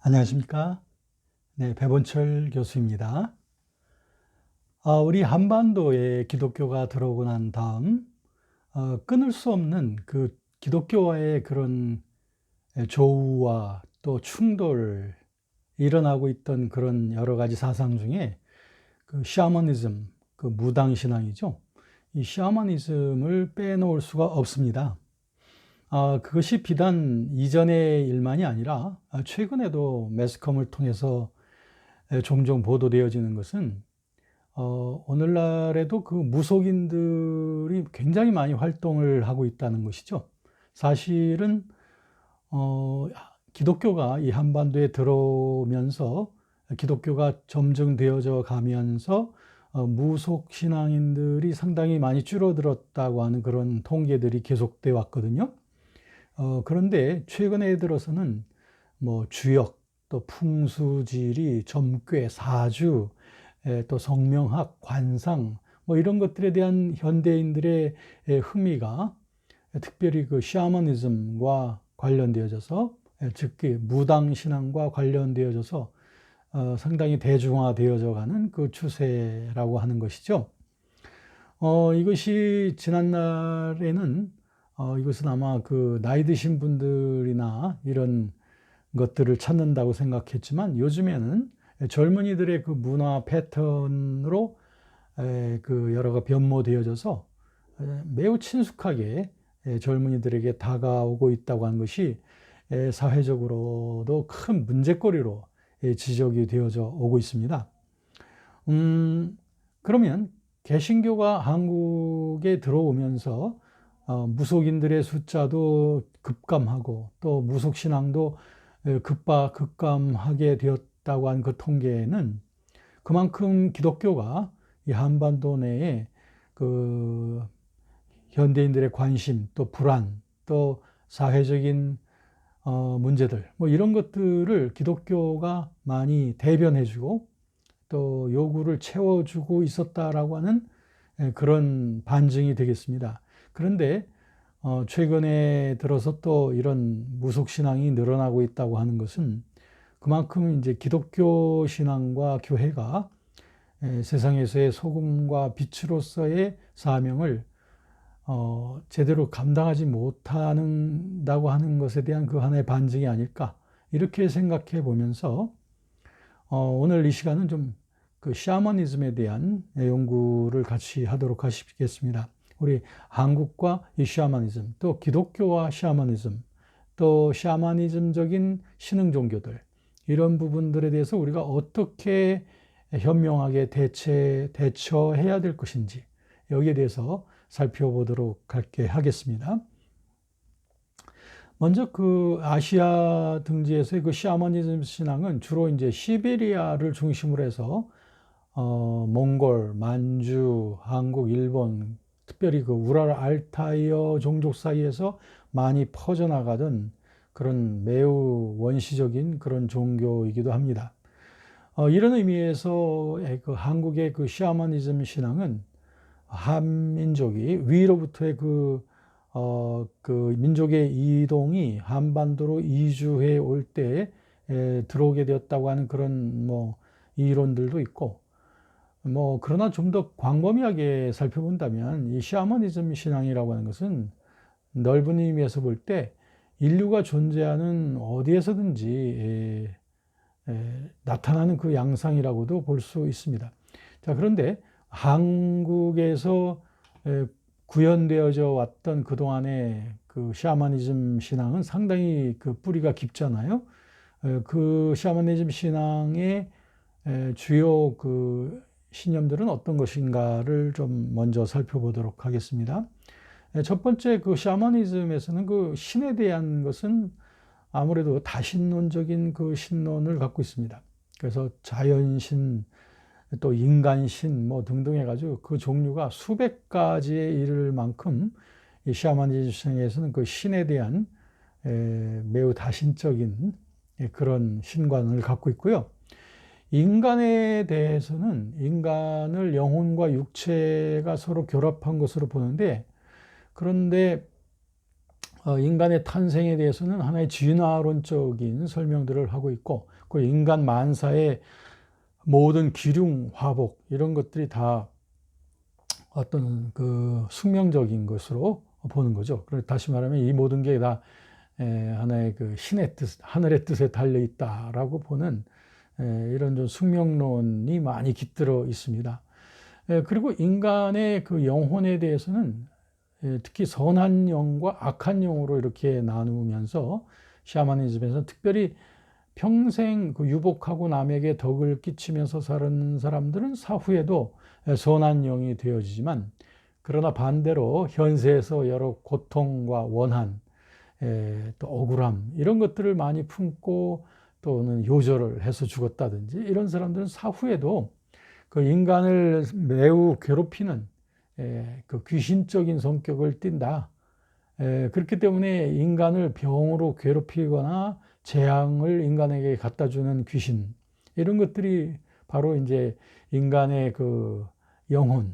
안녕하십니까? 네, 배본철 교수입니다. 우리 한반도에 기독교가 들어오고 난 다음, 끊을 수 없는 그 기독교와의 그런 조우와 또 충돌, 일어나고 있던 그런 여러 가지 사상 중에 그 샤머니즘, 그 무당신앙이죠. 이 샤머니즘을 빼놓을 수가 없습니다. 그것이 비단 이전의 일만이 아니라 최근에도 매스컴을 통해서 종종 보도되어지는 것은 오늘날에도 그 무속인들이 굉장히 많이 활동을 하고 있다는 것이죠. 사실은 기독교가 이 한반도에 들어오면서 기독교가 점증되어져 가면서 무속 신앙인들이 상당히 많이 줄어들었다고 하는 그런 통계들이 계속돼 왔거든요. 그런데 최근에 들어서는 뭐 주역, 또 풍수지리, 점괘, 사주, 또 성명학, 관상, 뭐 이런 것들에 대한 현대인들의 흥미가 특별히 그 샤머니즘과 관련되어져서, 즉 무당 신앙과 관련되어져서 상당히 대중화되어져 가는 그 추세라고 하는 것이죠. 이것이 지난날에는 이것은 아마 그 나이 드신 분들이나 이런 것들을 찾는다고 생각했지만 요즘에는 젊은이들의 그 문화 패턴으로 그 여러가 변모되어져서 매우 친숙하게 젊은이들에게 다가오고 있다고 하는 것이 사회적으로도 큰 문제거리로 지적이 되어져 오고 있습니다. 그러면 개신교가 한국에 들어오면서 무속인들의 숫자도 급감하고 또 무속신앙도 급감하게 되었다고 한 그 통계는 그만큼 기독교가 이 한반도 내에 그 현대인들의 관심, 또 불안, 또 사회적인 문제들, 뭐 이런 것들을 기독교가 많이 대변해주고 또 요구를 채워주고 있었다라고 하는 그런 반증이 되겠습니다. 그런데 최근에 들어서 또 이런 무속신앙이 늘어나고 있다고 하는 것은 그만큼 이제 기독교 신앙과 교회가 세상에서의 소금과 빛으로서의 사명을 제대로 감당하지 못한다고 하는 것에 대한 그 하나의 반증이 아닐까 이렇게 생각해 보면서 오늘 이 시간은 좀 그 샤머니즘에 대한 연구를 같이 하도록 하시겠습니다. 우리 한국과 이 샤머니즘, 또 기독교와 샤머니즘, 또 샤머니즘적인 신흥 종교들 이런 부분들에 대해서 우리가 어떻게 현명하게 대처해야 될 것인지 여기에 대해서 살펴보도록 하겠습니다. 먼저 그 아시아 등지에서의 그 샤머니즘 신앙은 주로 이제 시베리아를 중심으로 해서 몽골, 만주, 한국, 일본, 특별히 그 우랄 알타이어 종족 사이에서 많이 퍼져나가던 그런 매우 원시적인 그런 종교이기도 합니다. 이런 의미에서 그 한국의 그 샤머니즘 신앙은 한민족이 위로부터의 그 민족의 이동이 한반도로 이주해 올 때 들어오게 되었다고 하는 그런 뭐 이론들도 있고, 뭐 그러나 좀 더 광범위하게 살펴본다면 이 샤머니즘 신앙이라고 하는 것은 넓은 의미에서 볼 때 인류가 존재하는 어디에서든지 나타나는 그 양상이라고도 볼 수 있습니다. 자, 그런데 한국에서 구현되어져 왔던 그동안의 그 샤머니즘 신앙은 상당히 그 뿌리가 깊잖아요. 그 샤머니즘 신앙의 주요 그 신념들은 어떤 것인가를 좀 먼저 살펴보도록 하겠습니다. 첫 번째 그 샤머니즘에서는 그 신에 대한 것은 아무래도 다신론적인 그 신론을 갖고 있습니다. 그래서 자연신, 또 인간신 뭐 등등 해가지고 그 종류가 수백 가지에 이를 만큼 이 샤머니즘에서는 그 신에 대한 매우 다신적인 그런 신관을 갖고 있고요. 인간에 대해서는 인간을 영혼과 육체가 서로 결합한 것으로 보는데, 그런데 인간의 탄생에 대해서는 하나의 진화론적인 설명들을 하고 있고, 그 인간 만사의 모든 기륭, 화복 이런 것들이 다 어떤 그 숙명적인 것으로 보는 거죠. 다시 말하면 이 모든 게 다 하나의 그 신의 뜻, 하늘의 뜻에 달려 있다라고 보는 이런 좀 숙명론이 많이 깃들어 있습니다. 그리고 인간의 그 영혼에 대해서는 특히 선한 영과 악한 영으로 이렇게 나누면서 샤머니즘에서는 특별히 평생 그 유복하고 남에게 덕을 끼치면서 사는 사람들은 사후에도 선한 영이 되어지지만, 그러나 반대로 현세에서 여러 고통과 원한, 또 억울함 이런 것들을 많이 품고 또는 요절을 해서 죽었다든지 이런 사람들은 사후에도 그 인간을 매우 괴롭히는 그 귀신적인 성격을 띈다. 그렇기 때문에 인간을 병으로 괴롭히거나 재앙을 인간에게 갖다 주는 귀신, 이런 것들이 바로 이제 인간의 그 영혼이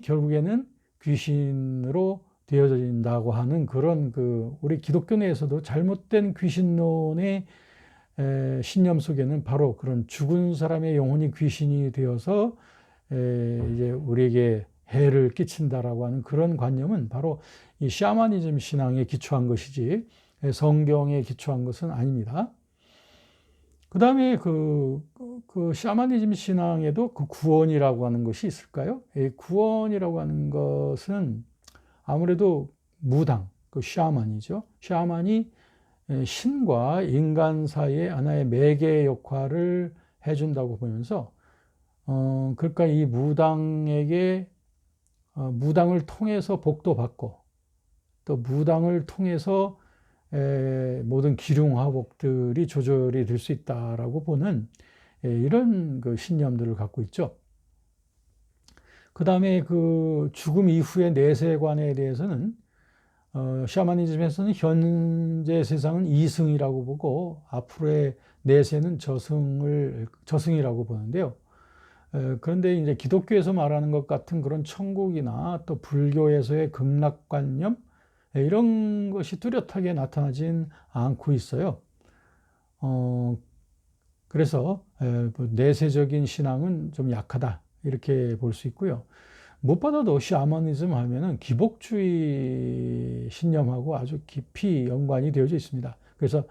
결국에는 귀신으로 되어진다고 하는 그런 그 우리 기독교 내에서도 잘못된 귀신론의 신념 속에는 바로 그런 죽은 사람의 영혼이 귀신이 되어서 이제 우리에게 해를 끼친다라고 하는 그런 관념은 바로 이 샤머니즘 신앙에 기초한 것이지 성경에 기초한 것은 아닙니다. 그 다음에 그 샤머니즘 신앙에도 그 구원이라고 하는 것이 있을까요? 구원이라고 하는 것은 아무래도 무당, 그 샤먼이죠. 샤먼이 신과 인간 사이의 하나의 매개 역할을 해준다고 보면서, 그러니까 이 무당에게 무당을 통해서 복도 받고 또 무당을 통해서 모든 기륭화복들이 조절이 될 수 있다라고 보는 이런 그 신념들을 갖고 있죠. 그 다음에 그 죽음 이후의 내세관에 대해서는 샤머니즘에서는 현재 세상은 이승이라고 보고 앞으로의 내세는 저승이라고 보는데요. 그런데 이제 기독교에서 말하는 것 같은 그런 천국이나 또 불교에서의 극락관념 이런 것이 뚜렷하게 나타나진 않고 있어요. 그래서 내세적인 신앙은 좀 약하다 이렇게 볼 수 있고요. 무엇보다도 샤머니즘 하면은 기복주의 신념하고 아주 깊이 연관이 되어져 있습니다. 그래서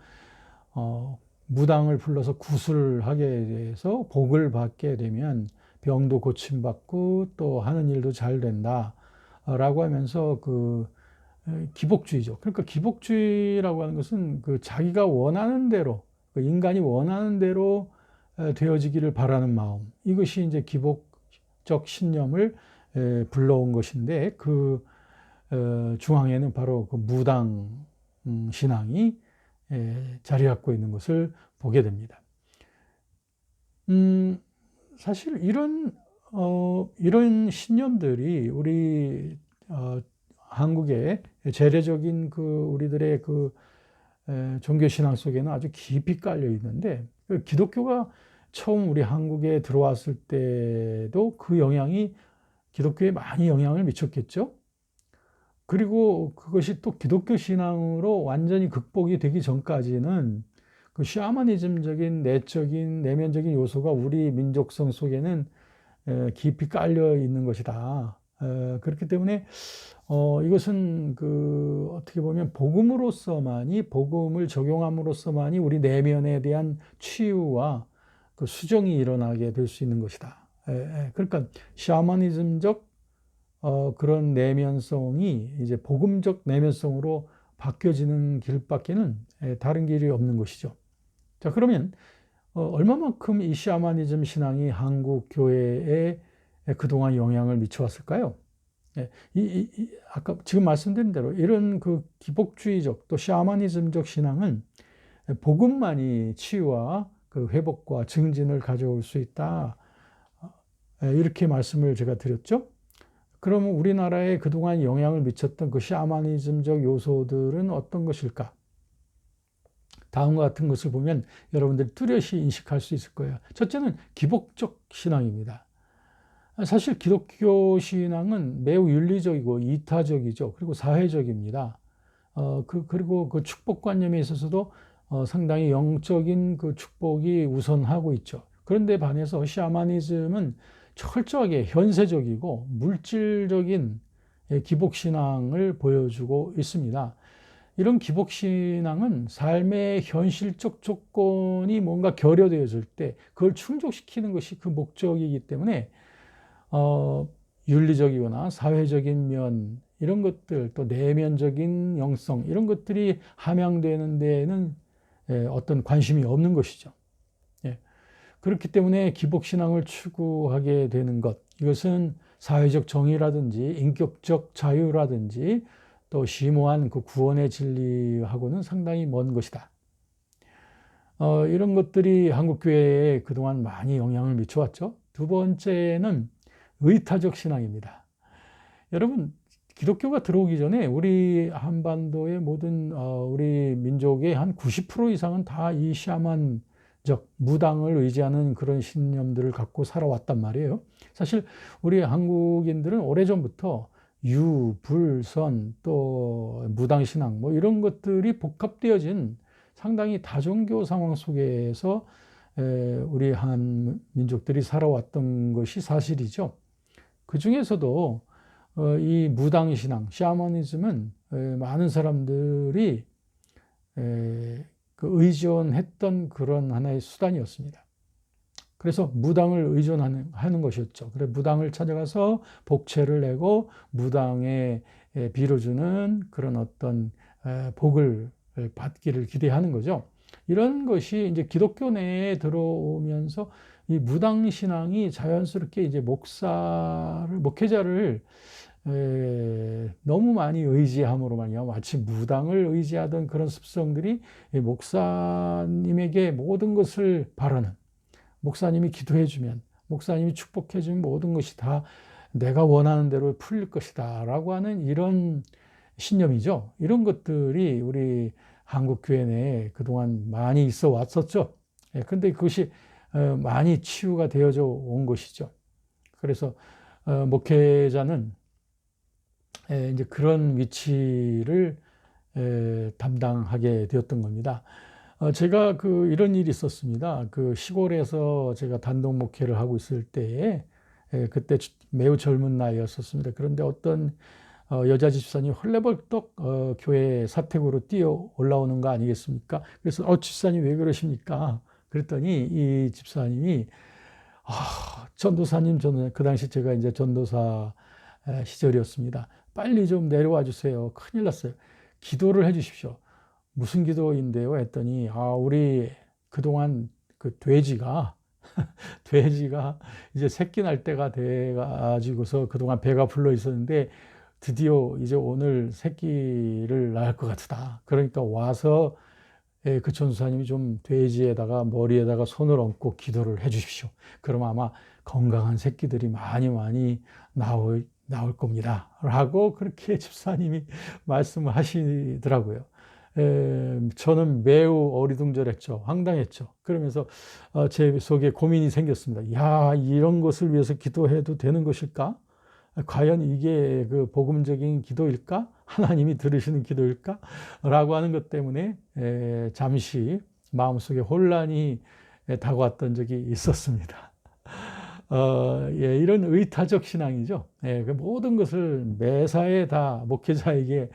무당을 불러서 구슬하게 돼서 복을 받게 되면 병도 고침받고 또 하는 일도 잘 된다라고 하면서 그 기복주의죠. 그러니까 기복주의라고 하는 것은 그 자기가 원하는 대로, 그 인간이 원하는 대로 되어지기를 바라는 마음, 이것이 이제 기복적 신념을 불러온 것인데, 그 중앙에는 바로 그 무당 신앙이 자리 잡고 있는 것을 보게 됩니다. 사실 이런 신념들이 우리 한국의 재래적인 그 우리들의 그 종교 신앙 속에는 아주 깊이 깔려 있는데, 기독교가 처음 우리 한국에 들어왔을 때도 그 영향이 기독교에 많이 영향을 미쳤겠죠. 그리고 그것이 또 기독교 신앙으로 완전히 극복이 되기 전까지는 그 샤머니즘적인 내적인 내면적인 요소가 우리 민족성 속에는 깊이 깔려 있는 것이다. 그렇기 때문에 이것은 그 어떻게 보면 복음을 적용함으로써만이 우리 내면에 대한 치유와 그 수정이 일어나게 될 수 있는 것이다. 그러니까 샤머니즘적 그런 내면성이 이제 복음적 내면성으로 바뀌어지는 길밖에는 다른 길이 없는 것이죠. 자, 그러면 얼마만큼 이 샤머니즘 신앙이 한국 교회에 그동안 영향을 미쳐왔을까요? 아까 지금 말씀드린 대로 이런 그 기복주의적 또 샤머니즘적 신앙은 복음만이 치유와 그 회복과 증진을 가져올 수 있다. 이렇게 말씀을 제가 드렸죠. 그러면 우리나라에 그동안 영향을 미쳤던 그 샤머니즘적 요소들은 어떤 것일까? 다음과 같은 것을 보면 여러분들이 뚜렷이 인식할 수 있을 거예요. 첫째는 기복적 신앙입니다. 사실 기독교 신앙은 매우 윤리적이고 이타적이죠. 그리고 사회적입니다. 그리고 그 축복관념에 있어서도 상당히 영적인 그 축복이 우선하고 있죠. 그런데 반해서 샤머니즘은 철저하게 현세적이고 물질적인 기복신앙을 보여주고 있습니다. 이런 기복신앙은 삶의 현실적 조건이 뭔가 결여되어질 때 그걸 충족시키는 것이 그 목적이기 때문에 윤리적이거나 사회적인 면 이런 것들 또 내면적인 영성 이런 것들이 함양되는 데에는 어떤 관심이 없는 것이죠. 예. 그렇기 때문에 기복신앙을 추구하게 되는 것 이것은 사회적 정의라든지 인격적 자유라든지 또 심오한 그 구원의 진리하고는 상당히 먼 것이다. 이런 것들이 한국교회에 그동안 많이 영향을 미쳐왔죠. 두 번째는 의타적 신앙입니다. 여러분, 기독교가 들어오기 전에 우리 한반도의 모든 우리 민족의 한 90% 이상은 다 이 샤만적 무당을 의지하는 그런 신념들을 갖고 살아왔단 말이에요. 사실 우리 한국인들은 오래전부터 유, 불, 선, 또 무당신앙 뭐 이런 것들이 복합되어진 상당히 다종교 상황 속에서 우리 한 민족들이 살아왔던 것이 사실이죠. 그 중에서도 이 무당신앙, 샤머니즘은 많은 사람들이 그 의존했던 그런 하나의 수단이었습니다. 그래서 무당을 의존하는 것이었죠. 그래 무당을 찾아가서 복채를 내고 무당에 빌어주는 그런 어떤 복을 받기를 기대하는 거죠. 이런 것이 이제 기독교 내에 들어오면서 이 무당 신앙이 자연스럽게 이제 목회자를 너무 많이 의지함으로 말이야 마치 무당을 의지하던 그런 습성들이 목사님에게 모든 것을 바라는 목사님이 기도해주면 목사님이 축복해주면 모든 것이 다 내가 원하는 대로 풀릴 것이다 라고 하는 이런 신념이죠. 이런 것들이 우리 한국 교회 내에 그동안 많이 있어 왔었죠. 그런데 그것이 많이 치유가 되어져 온 것이죠. 그래서 목회자는 이제 그런 위치를 담당하게 되었던 겁니다. 제가 이런 일이 있었습니다. 그 시골에서 제가 단독 목회를 하고 있을 때에 그때 매우 젊은 나이였었습니다. 그런데 어떤 여자 집사님이 헐레벌떡 교회 사택으로 뛰어 올라오는 거 아니겠습니까? 그래서 집사님 왜 그러십니까? 그랬더니 이 집사님이 전도사님 저는 그 당시 제가 이제 전도사 시절이었습니다. 빨리 좀 내려와 주세요. 큰일 났어요. 기도를 해 주십시오. 무슨 기도인데요? 했더니 우리 그동안 그 돼지가 이제 새끼 날 때가 돼 가지고서 그동안 배가 불러 있었는데 드디어 이제 오늘 새끼를 낳을 것 같다. 그러니까 와서 그 전도사님이 좀 돼지에다가 머리에다가 손을 얹고 기도를 해 주십시오. 그럼 아마 건강한 새끼들이 많이 나올 겁니다. 라고 그렇게 집사님이 말씀을 하시더라고요. 저는 매우 어리둥절했죠. 황당했죠. 그러면서 제 속에 고민이 생겼습니다. 야, 이런 것을 위해서 기도해도 되는 것일까? 과연 이게 그 복음적인 기도일까? 하나님이 들으시는 기도일까? 라고 하는 것 때문에 잠시 마음속에 혼란이 다가왔던 적이 있었습니다. 이런 의타적 신앙이죠. 그 모든 것을 매사에 다 목회자에게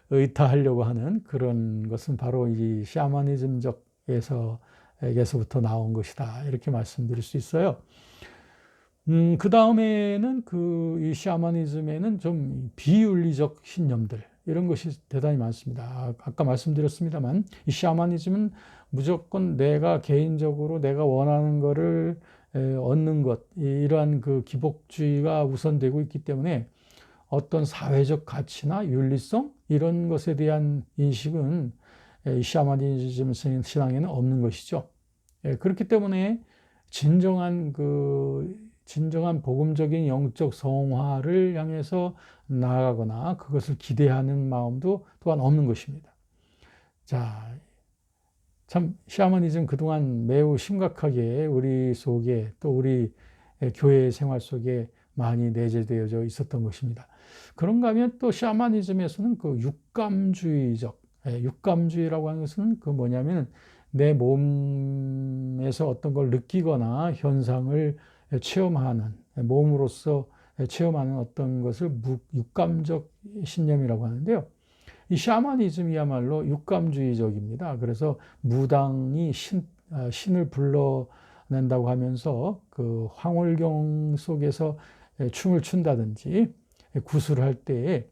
의타하려고 하는 그런 것은 바로 이 샤머니즘적에서부터 나온 것이다. 이렇게 말씀드릴 수 있어요. 그 다음에는 이 샤머니즘에는 좀 비윤리적 신념들, 이런 것이 대단히 많습니다. 아까 말씀드렸습니다만, 이 샤머니즘은 무조건 내가 개인적으로 내가 원하는 거를 얻는 것, 이러한 그 기복주의가 우선되고 있기 때문에 어떤 사회적 가치나 윤리성, 이런 것에 대한 인식은 이 샤머니즘 신앙에는 없는 것이죠. 그렇기 때문에 진정한 복음적인 영적 성화를 향해서 나아가거나 그것을 기대하는 마음도 또한 없는 것입니다. 자, 참 샤머니즘 그동안 매우 심각하게 우리 속에 또 우리 교회 생활 속에 많이 내재되어져 있었던 것입니다. 그런가 하면 또 샤머니즘에서는 그 육감주의적, 육감주의라고 하는 것은 그 뭐냐면 내 몸에서 어떤 걸 느끼거나 현상을 체험하는, 몸으로서 체험하는 어떤 것을 육감적 신념이라고 하는데요. 이 샤머니즘이야말로 육감주의적입니다. 그래서 무당이 신을 불러낸다고 하면서 그 황홀경 속에서 춤을 춘다든지 구슬을 할 때에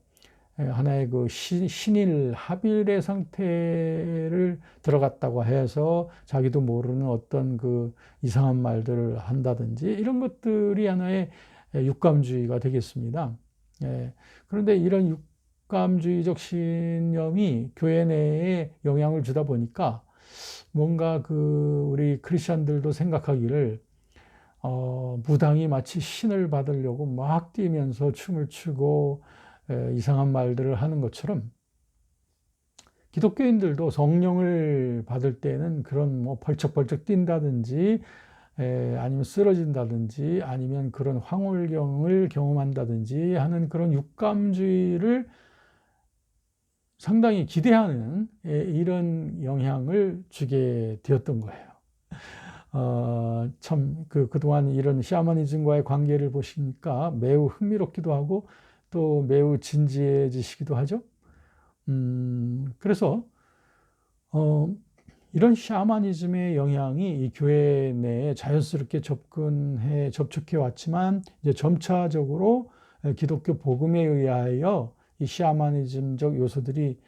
하나의 그 신일 합일의 상태를 들어갔다고 해서 자기도 모르는 어떤 그 이상한 말들을 한다든지 이런 것들이 하나의 육감주의가 되겠습니다. 그런데 이런 육감주의적 신념이 교회 내에 영향을 주다 보니까 뭔가 그 우리 크리스천들도 생각하기를 무당이 마치 신을 받으려고 막 뛰면서 춤을 추고 이상한 말들을 하는 것처럼 기독교인들도 성령을 받을 때는 그런 뭐 벌쩍벌쩍 뛴다든지 아니면 쓰러진다든지 아니면 그런 황홀경을 경험한다든지 하는 그런 육감주의를 상당히 기대하는 이런 영향을 주게 되었던 거예요. 참, 그동안 이런 샤머니즘과의 관계를 보시니까 매우 흥미롭기도 하고 또 매우 진지해지시기도 하죠. 그래서, 이런 샤머니즘의 영향이 이 교회 내에 자연스럽게 접촉해 왔지만, 이제 점차적으로 기독교 복음에 의하여 이 샤머니즘적 요소들이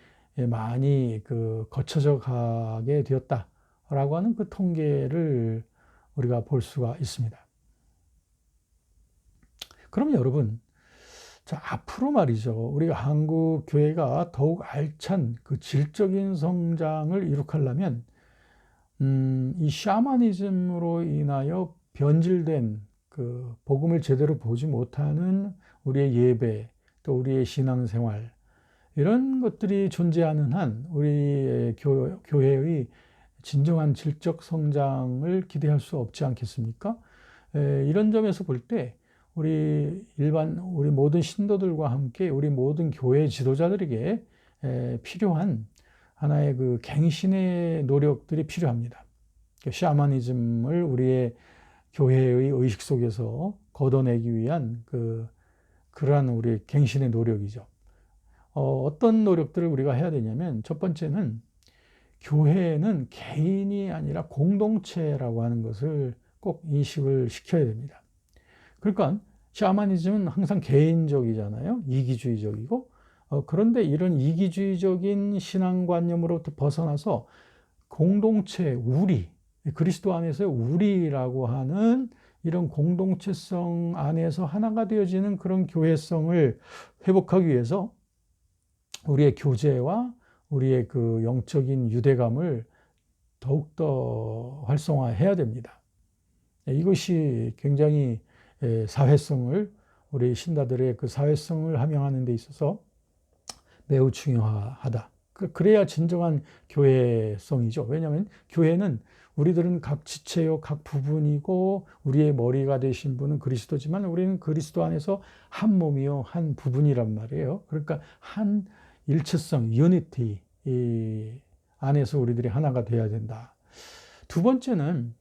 많이 거쳐져 가게 되었다라고 하는 그 통계를 우리가 볼 수가 있습니다. 그럼 여러분, 자, 앞으로 말이죠. 우리가 한국 교회가 더욱 알찬 그 질적인 성장을 이룩하려면, 이 샤머니즘으로 인하여 변질된 그 복음을 제대로 보지 못하는 우리의 예배, 또 우리의 신앙생활, 이런 것들이 존재하는 한 우리 교회의 진정한 질적 성장을 기대할 수 없지 않겠습니까? 이런 점에서 볼 때 우리 모든 신도들과 함께 우리 모든 교회 지도자들에게 필요한 하나의 그 갱신의 노력들이 필요합니다. 샤머니즘을 우리의 교회의 의식 속에서 걷어내기 위한 그러한 우리 갱신의 노력이죠. 어떤 노력들을 우리가 해야 되냐면 첫 번째는 교회는 개인이 아니라 공동체라고 하는 것을 꼭 인식을 시켜야 됩니다. 그러니까 샤머니즘은 항상 개인적이잖아요. 이기주의적이고. 그런데 이런 이기주의적인 신앙관념으로부터 벗어나서 공동체, 우리, 그리스도 안에서의 우리라고 하는 이런 공동체성 안에서 하나가 되어지는 그런 교회성을 회복하기 위해서 우리의 교제와 우리의 그 영적인 유대감을 더욱더 활성화해야 됩니다. 이것이 굉장히 사회성을, 우리 신자들의 그 사회성을 함양하는 데 있어서 매우 중요하다. 그래야 진정한 교회성이죠. 왜냐하면 교회는 우리들은 각 지체요, 각 부분이고 우리의 머리가 되신 분은 그리스도지만 우리는 그리스도 안에서 한 몸이요, 한 부분이란 말이에요. 그러니까 한 일체성, 유니티 안에서 우리들이 하나가 돼야 된다. 두 번째는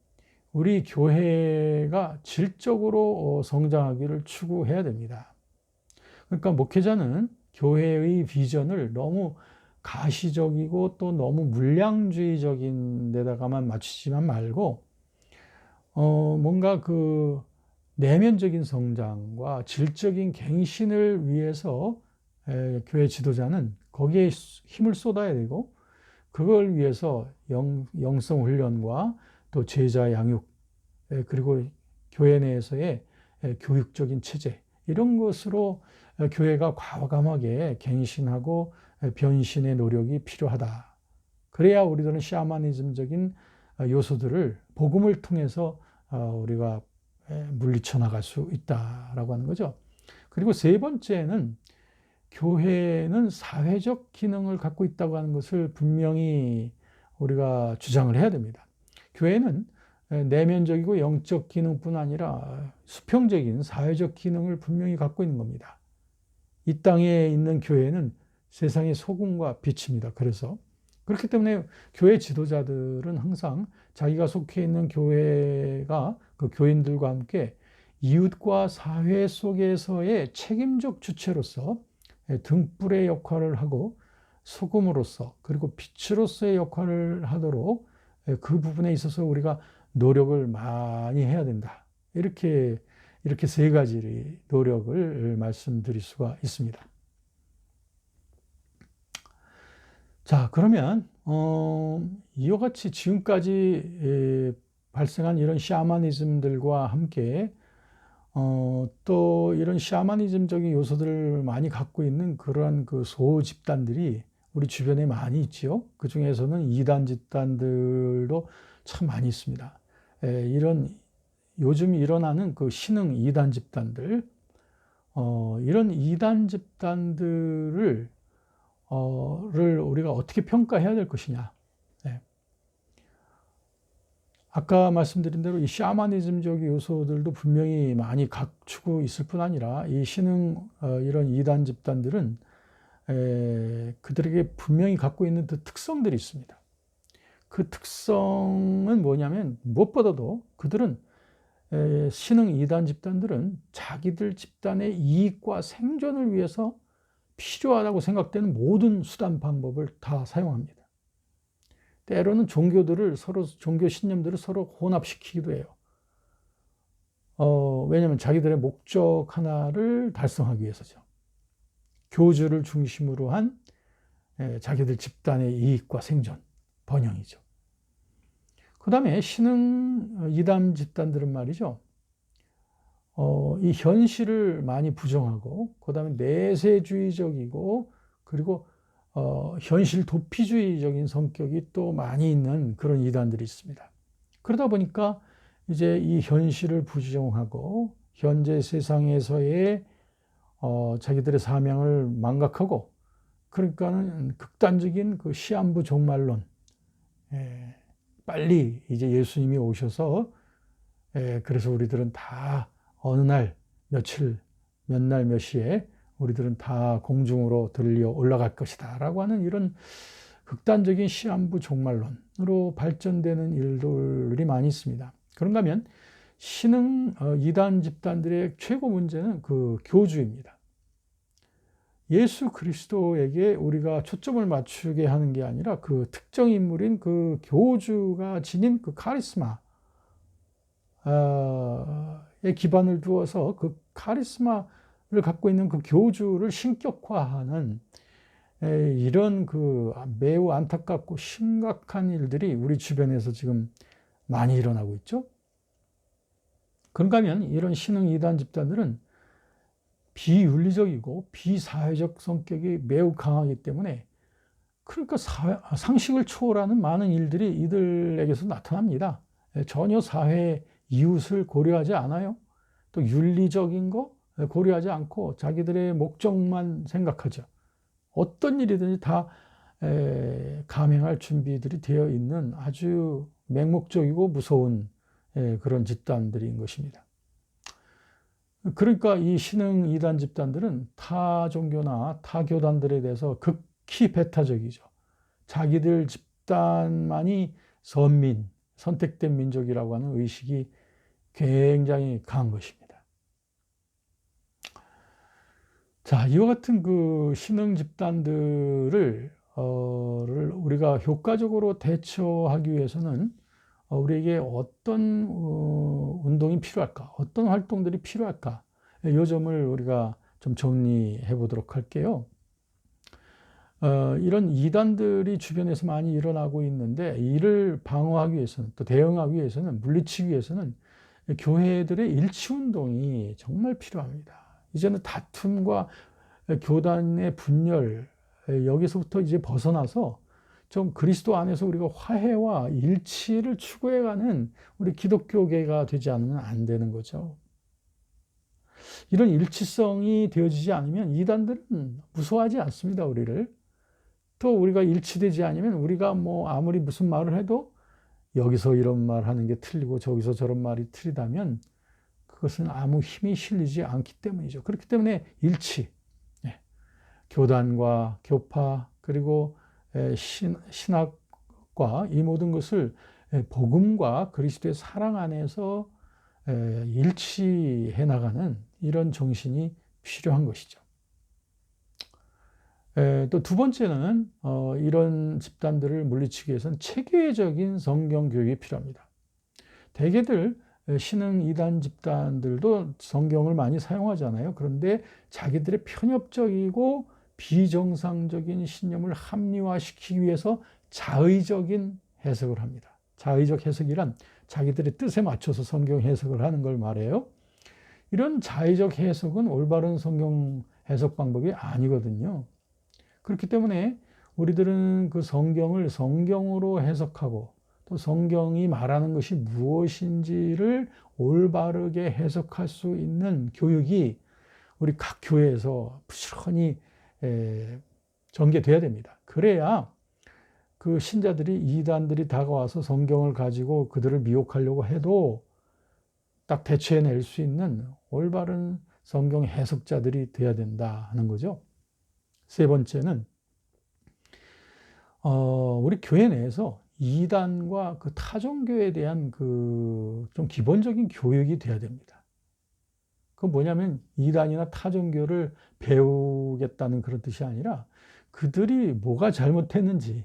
우리 교회가 질적으로 성장하기를 추구해야 됩니다. 그러니까 목회자는 교회의 비전을 너무 가시적이고 또 너무 물량주의적인 데다가만 맞추지만 말고 뭔가 그 내면적인 성장과 질적인 갱신을 위해서 교회 지도자는 거기에 힘을 쏟아야 되고 그걸 위해서 영성 훈련과 또 제자 양육 그리고 교회 내에서의 교육적인 체제 이런 것으로 교회가 과감하게 갱신하고 변신의 노력이 필요하다. 그래야 우리들은 샤머니즘적인 요소들을 복음을 통해서 우리가 물리쳐 나갈 수 있다라고 하는 거죠. 그리고 세 번째는 교회는 사회적 기능을 갖고 있다고 하는 것을 분명히 우리가 주장을 해야 됩니다. 교회는 내면적이고 영적 기능뿐 아니라 수평적인 사회적 기능을 분명히 갖고 있는 겁니다. 이 땅에 있는 교회는 세상의 소금과 빛입니다. 그래서 그렇기 때문에 교회 지도자들은 항상 자기가 속해 있는 교회가 그 교인들과 함께 이웃과 사회 속에서의 책임적 주체로서 등불의 역할을 하고 소금으로서 그리고 빛으로서의 역할을 하도록 그 부분에 있어서 우리가 노력을 많이 해야 된다. 이렇게 세 가지 노력을 말씀드릴 수가 있습니다. 자, 그러면 이와 같이 지금까지 발생한 이런 샤머니즘들과 함께 또 이런 샤머니즘적인 요소들을 많이 갖고 있는 그러한 그 소 집단들이 우리 주변에 많이 있지요. 그 중에서는 이단 집단들도 참 많이 있습니다. 이런 요즘 일어나는 그 신흥 이단 집단들, 이런 이단 집단들을 우리가 어떻게 평가해야 될 것이냐. 네. 아까 말씀드린 대로 이 샤머니즘적 요소들도 분명히 많이 갖추고 있을 뿐 아니라 이 신흥 이런 이단 집단들은 그들에게 분명히 갖고 있는 그 특성들이 있습니다. 그 특성은 뭐냐면 무엇보다도 그들은 신흥 이단 집단들은 자기들 집단의 이익과 생존을 위해서 필요하다고 생각되는 모든 수단 방법을 다 사용합니다. 때로는 종교 신념들을 서로 혼합시키기도 해요. 왜냐하면 자기들의 목적 하나를 달성하기 위해서죠. 교주를 중심으로 한 자기들 집단의 이익과 생존, 번영이죠. 그 다음에 신흥 이단 집단들은 말이죠. 이 현실을 많이 부정하고, 그 다음에 내세주의적이고, 그리고 현실 도피주의적인 성격이 또 많이 있는 그런 이단들이 있습니다. 그러다 보니까 이제 이 현실을 부정하고, 현재 세상에서의 자기들의 사명을 망각하고, 그러니까는 극단적인 그 시한부 종말론, 빨리 이제 예수님이 오셔서 그래서 우리들은 다 어느 날 며칠 몇 날 몇 시에 우리들은 다 공중으로 들려 올라갈 것이다 라고 하는 이런 극단적인 시한부 종말론으로 발전되는 일들이 많이 있습니다. 그런가 하면 신흥 이단 집단들의 최고 문제는 그 교주입니다. 예수 그리스도에게 우리가 초점을 맞추게 하는 게 아니라 그 특정 인물인 그 교주가 지닌 그 카리스마에 기반을 두어서 그 카리스마를 갖고 있는 그 교주를 신격화하는 이런 그 매우 안타깝고 심각한 일들이 우리 주변에서 지금 많이 일어나고 있죠. 그런가 하면 이런 신흥 이단 집단들은 비윤리적이고 비사회적 성격이 매우 강하기 때문에 그러니까 상식을 초월하는 많은 일들이 이들에게서 나타납니다. 전혀 사회 이웃을 고려하지 않아요. 또 윤리적인 거 고려하지 않고 자기들의 목적만 생각하죠. 어떤 일이든지 다 감행할 준비들이 되어 있는 아주 맹목적이고 무서운 그런 집단들인 것입니다. 그러니까 이 신흥 이단 집단들은 타 종교나 타 교단들에 대해서 극히 배타적이죠. 자기들 집단만이 선민, 선택된 민족이라고 하는 의식이 굉장히 강한 것입니다. 자, 이와 같은 그 신흥 집단들을 우리가 효과적으로 대처하기 위해서는 우리에게 어떤 운동이 필요할까? 어떤 활동들이 필요할까? 이 점을 우리가 좀 정리해 보도록 할게요. 이런 이단들이 주변에서 많이 일어나고 있는데 이를 방어하기 위해서는 또 대응하기 위해서는 물리치기 위해서는 교회들의 일치운동이 정말 필요합니다. 이제는 다툼과 교단의 분열 여기서부터 이제 벗어나서 좀 그리스도 안에서 우리가 화해와 일치를 추구해가는 우리 기독교계가 되지 않으면 안 되는 거죠. 이런 일치성이 되어지지 않으면 이단들은 무서워하지 않습니다, 우리를. 또 우리가 일치되지 않으면 우리가 뭐 아무리 무슨 말을 해도 여기서 이런 말 하는 게 틀리고 저기서 저런 말이 틀리다면 그것은 아무 힘이 실리지 않기 때문이죠. 그렇기 때문에 일치, 교단과 교파 그리고 신학과 이 모든 것을 복음과 그리스도의 사랑 안에서 일치해 나가는 이런 정신이 필요한 것이죠. 또 두 번째는 이런 집단들을 물리치기 위해서는 체계적인 성경 교육이 필요합니다. 대개들 신흥 이단 집단들도 성경을 많이 사용하잖아요. 그런데 자기들의 편협적이고 비정상적인 신념을 합리화시키기 위해서 자의적인 해석을 합니다. 자의적 해석이란 자기들의 뜻에 맞춰서 성경 해석을 하는 걸 말해요. 이런 자의적 해석은 올바른 성경 해석 방법이 아니거든요. 그렇기 때문에 우리들은 그 성경을 성경으로 해석하고 또 성경이 말하는 것이 무엇인지를 올바르게 해석할 수 있는 교육이 우리 각 교회에서 부지런히 전개돼야 됩니다. 그래야 그 신자들이 이단들이 다가와서 성경을 가지고 그들을 미혹하려고 해도 딱 대처해낼 수 있는 올바른 성경 해석자들이 돼야 된다는 거죠. 세 번째는 우리 교회 내에서 이단과 그 타종교에 대한 그 좀 기본적인 교육이 돼야 됩니다. 그건 뭐냐면 이단이나 타종교를 배우겠다는 그런 뜻이 아니라 그들이 뭐가 잘못했는지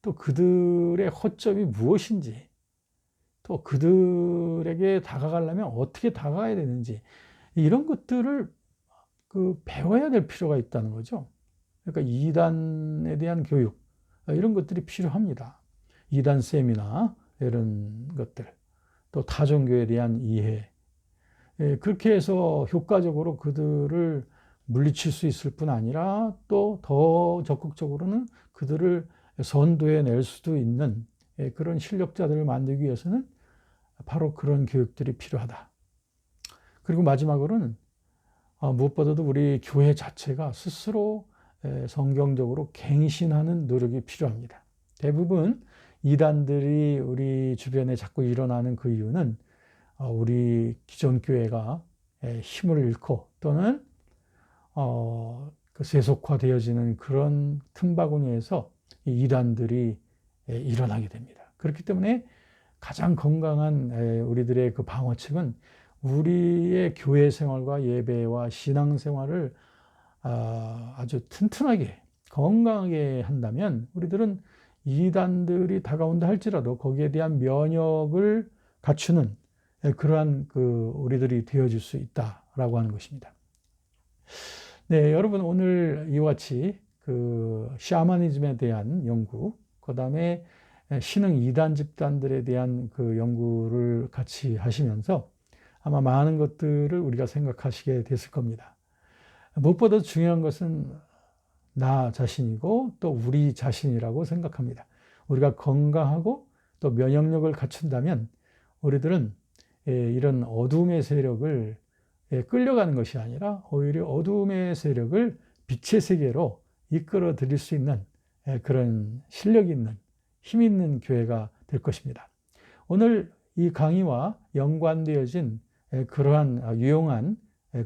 또 그들의 허점이 무엇인지 또 그들에게 다가가려면 어떻게 다가가야 되는지 이런 것들을 그 배워야 될 필요가 있다는 거죠. 그러니까 이단에 대한 교육 이런 것들이 필요합니다. 이단 세미나 이런 것들 또 타종교에 대한 이해 그렇게 해서 효과적으로 그들을 물리칠 수 있을 뿐 아니라 또 더 적극적으로는 그들을 선도해 낼 수도 있는 그런 실력자들을 만들기 위해서는 바로 그런 교육들이 필요하다. 그리고 마지막으로는 무엇보다도 우리 교회 자체가 스스로 성경적으로 갱신하는 노력이 필요합니다. 대부분 이단들이 우리 주변에 자꾸 일어나는 그 이유는 우리 기존 교회가 힘을 잃고 또는 그 세속화되어지는 그런 틈바구니에서 이단들이 일어나게 됩니다. 그렇기 때문에 가장 건강한 우리들의 그 방어책은 우리의 교회 생활과 예배와 신앙 생활을 아주 튼튼하게 건강하게 한다면 우리들은 이단들이 다가온다 할지라도 거기에 대한 면역을 갖추는 그러한 그 우리들이 되어질 수 있다라고 하는 것입니다. 네, 여러분 오늘 이와 같이 그 샤머니즘에 대한 연구, 그 다음에 신흥 이단 집단들에 대한 그 연구를 같이 하시면서 아마 많은 것들을 우리가 생각하시게 됐을 겁니다. 무엇보다 중요한 것은 나 자신이고 또 우리 자신이라고 생각합니다. 우리가 건강하고 또 면역력을 갖춘다면 우리들은 이런 어둠의 세력을 끌려가는 것이 아니라 오히려 어둠의 세력을 빛의 세계로 이끌어 들일 수 있는 그런 실력 있는 힘 있는 교회가 될 것입니다. 오늘 이 강의와 연관되어진 그러한 유용한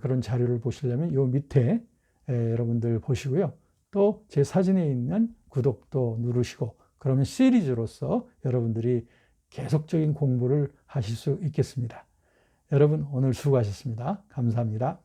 그런 자료를 보시려면 이 밑에 여러분들 보시고요. 또 제 사진에 있는 구독도 누르시고 그러면 시리즈로서 여러분들이 계속적인 공부를 하실 수 있겠습니다. 여러분 오늘 수고하셨습니다. 감사합니다.